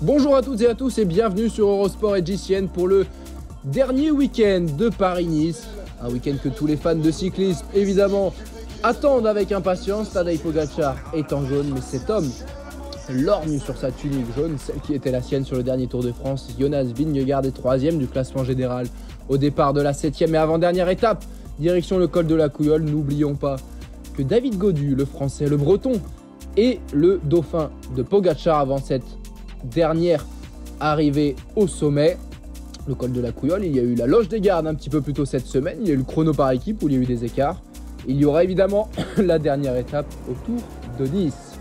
Bonjour à toutes et à tous et bienvenue sur Eurosport et GCN pour le dernier week-end de Paris-Nice. Un week-end que tous les fans de cyclisme, évidemment, attendent avec impatience. Tadej Pogačar est en jaune, mais cet homme lorgne sur sa tunique jaune, celle qui était la sienne sur le dernier Tour de France. Jonas Vingegaard est 3e du classement général au départ de la 7e et avant-dernière étape, direction le col de la Couilleule. N'oublions pas que David Gaudu, le français, le breton, est le dauphin de Pogačar avant cette dernière arrivée au sommet. Le col de la Couilleule, il y a eu la loge des gardes un petit peu plus tôt cette semaine, il y a eu le chrono par équipe où il y a eu des écarts. Il y aura évidemment la dernière étape au Tour de Nice.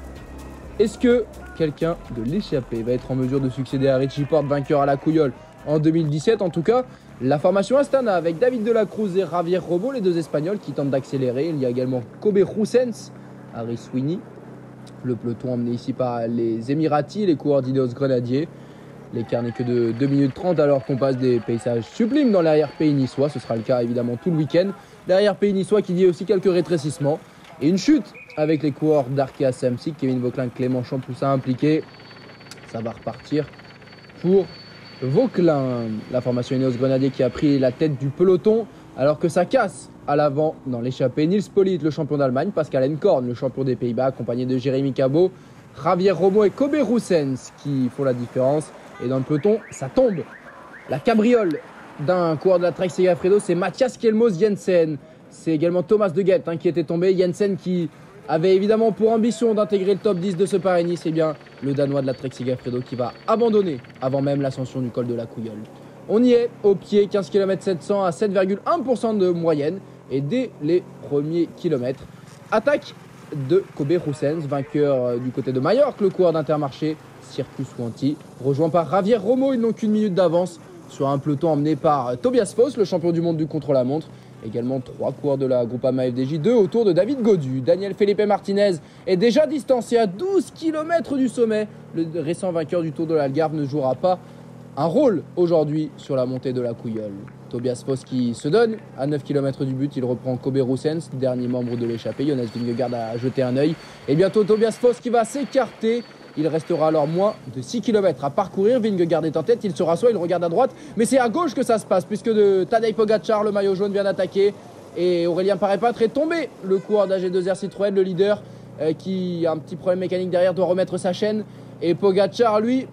Est-ce que quelqu'un de l'échappée va être en mesure de succéder à Richie Porte, vainqueur à la Couilleule en 2017? En tout cas, la formation Astana avec David de la Cruz et Javier Romo, les deux Espagnols qui tentent d'accélérer. Il y a également Kobe Roussens, Harry Sweeney, le peloton emmené ici par les Émiratis, les coureurs d'Ineos Grenadier. L'écart n'est que de 2 minutes 30 alors qu'on passe des paysages sublimes dans l'arrière-pays niçois. Ce sera le cas évidemment tout le week-end. L'arrière-pays niçois qui dit aussi quelques rétrécissements et une chute avec les coureurs d'Arkea Samsic, Kevin Vauquelin, Clément Champ, tout ça impliqué. Ça va repartir pour Vauquelin. La formation Ineos Grenadier qui a pris la tête du peloton alors que ça casse à l'avant dans l'échappée. Nils Politt, le champion d'Allemagne, Pascal Enkorn, le champion des Pays-Bas, accompagné de Jérémy Cabot, Javier Romo et Kobe Roussens qui font la différence. Et dans le peloton, ça tombe. La cabriole d'un coureur de la Trek Segafredo, c'est Mathias Kelmos Jensen. C'est également Thomas De Gendt qui était tombé. Jensen qui avait évidemment pour ambition d'intégrer le top 10 de ce Paris-Nice. C'est bien le Danois de la Trek Segafredo qui va abandonner avant même l'ascension du col de la Couilleule. On y est au pied, 15 km 700 à 7,1% de moyenne. Et dès les premiers kilomètres, attaque de Kobe Roussens, vainqueur du côté de Majorque, le coureur d'Intermarché, Circus Wanty, rejoint par Javier Romo. Ils n'ont qu'une minute d'avance sur un peloton emmené par Tobias Foss, le champion du monde du contre-la-montre. Également 3 coureurs de la Groupama FDJ, 2 autour de David Gaudu. Daniel Felipe Martinez est déjà distancé à 12 km du sommet. Le récent vainqueur du Tour de l'Algarve ne jouera pas un rôle aujourd'hui sur la montée de la Couilleule. Tobias Foss qui se donne à 9 km du but, il reprend Kobe Roussens, dernier membre de l'échappée. Jonas Vingegaard a jeté un œil. Et bientôt Tobias Foss qui va s'écarter. Il restera alors moins de 6 km à parcourir. Vingegaard est en tête, il se rassoit, il regarde à droite. Mais c'est à gauche que ça se passe puisque de Tadej Pogačar, le maillot jaune, vient d'attaquer. Et Aurélien Paré-Peintre est tombé. Le coureur d'AG2R Citroën, le leader, qui a un petit problème mécanique derrière, doit remettre sa chaîne. Et Pogačar, lui,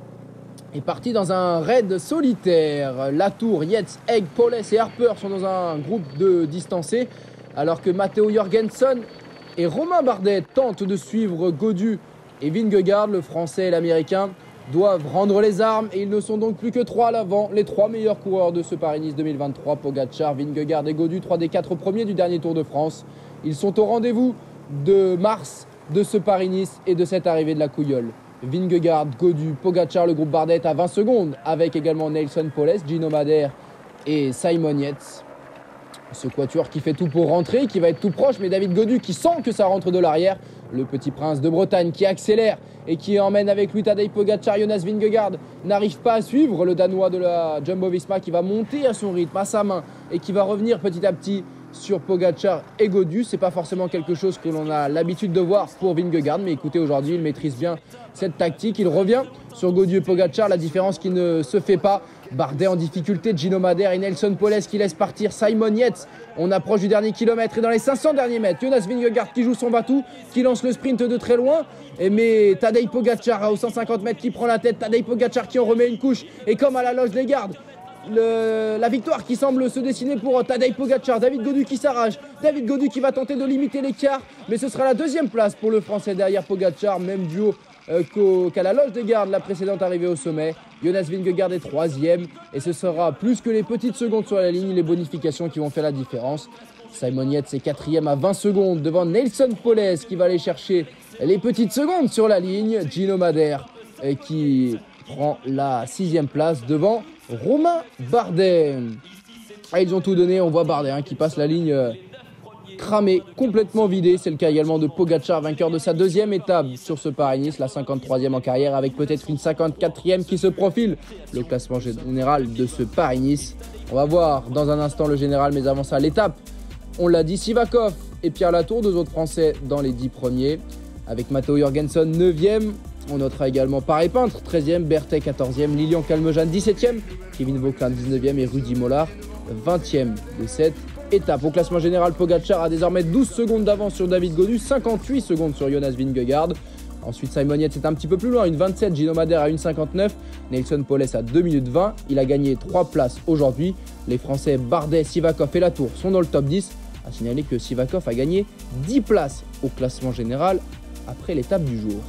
est parti dans un raid solitaire. Latour, Yates, Egg, Powless et Harper sont dans un groupe de distancés. Alors que Matteo Jorgensen et Romain Bardet tentent de suivre Gaudu et Vingegaard. Le français et l'américain doivent rendre les armes et ils ne sont donc plus que 3 à l'avant. Les 3 meilleurs coureurs de ce Paris-Nice 2023, Pogačar, Vingegaard et Gaudu, 3 des 4 premiers du dernier Tour de France. Ils sont au rendez-vous de mars de ce Paris-Nice et de cette arrivée de la Couilleule. Vingegaard, Gaudu, Pogačar, le groupe Bardet à 20 secondes avec également Neilson Powless, Gino Madère et Simon Yates. Ce quatuor qui fait tout pour rentrer, qui va être tout proche, mais David Gaudu qui sent que ça rentre de l'arrière. Le petit prince de Bretagne qui accélère et qui emmène avec lui Tadej Pogačar. Jonas Vingegaard n'arrive pas à suivre le Danois de la Jumbo-Visma qui va monter à son rythme, à sa main et qui va revenir petit à petit sur Pogačar et Gaudu. C'est pas forcément quelque chose que l'on a l'habitude de voir pour Vingegaard, mais écoutez, aujourd'hui il maîtrise bien cette tactique. Il revient sur Gaudu et Pogačar, la différence qui ne se fait pas. Bardet en difficulté, Gino Madère et Neilson Powless qui laisse partir Simon Yates. On approche du dernier kilomètre et dans les 500 derniers mètres, Jonas Vingegaard qui joue son batou, qui lance le sprint de très loin. Mais Tadej Pogačar aux 150 mètres qui prend la tête, Tadej Pogačar qui en remet une couche. Et comme à la loge des gardes, la victoire qui semble se dessiner pour Tadej Pogačar. David Gaudu qui s'arrache, David Gaudu qui va tenter de limiter l'écart, mais ce sera la 2e place pour le français derrière Pogačar, même duo qu'à la loge des gardes la précédente arrivée au sommet. Jonas Vingegaard est 3e et ce sera plus que les petites secondes sur la ligne, les bonifications qui vont faire la différence. Simon Yates est 4e à 20 secondes devant Neilson Powless qui va aller chercher les petites secondes sur la ligne. Gino Madère qui prend la 6e place devant Romain Bardet. Ils ont tout donné, on voit Bardet qui passe la ligne cramé, complètement vidé. C'est le cas également de Pogačar, vainqueur de sa 2e étape sur ce Paris-Nice, la 53e en carrière avec peut-être une 54e qui se profile. Le classement général de ce Paris-Nice. On va voir dans un instant le général, mais avant ça l'étape. On l'a dit, Sivakov et Pierre Latour, 2 autres Français dans les 10 premiers. Avec Matteo Jorgensen 9e, On notera également Paris-Peintre, 13e, Berthet, 14e, Lilian Calmejane, 17e, Kevin Vauquelin, 19e et Rudy Mollard, 20e de cette étape. Au classement général, Pogacar a désormais 12 secondes d'avance sur David Gaudu, 58 secondes sur Jonas Vingegaard. Ensuite, Simon Yates est un petit peu plus loin, 1,27, Gino Madère à 1,59, Nelson Poles à 2 minutes 20. Il a gagné 3 places aujourd'hui. Les Français Bardet, Sivakov et Latour sont dans le top 10. A signaler que Sivakov a gagné 10 places au classement général après l'étape du jour.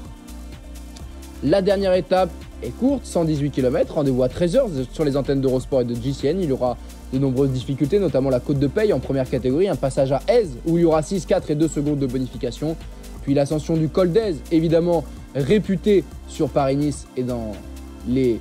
La dernière étape est courte, 118 km, rendez-vous à 13h sur les antennes d'Eurosport et de GCN. Il y aura de nombreuses difficultés, notamment la côte de Peille en première catégorie, un passage à Aise où il y aura 6, 4 et 2 secondes de bonification. Puis l'ascension du col d'Aise, évidemment réputé sur Paris-Nice et dans les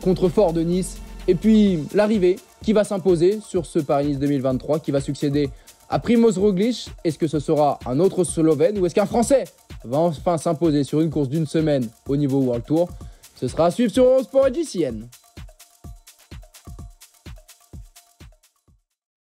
contreforts de Nice. Et puis l'arrivée qui va s'imposer sur ce Paris-Nice 2023, qui va succéder à Primož Roglič. Est-ce que ce sera un autre Slovène ou est-ce qu'un Français va enfin s'imposer sur une course d'une semaine au niveau World Tour? Ce sera à suivre sur Eurosport et GCN.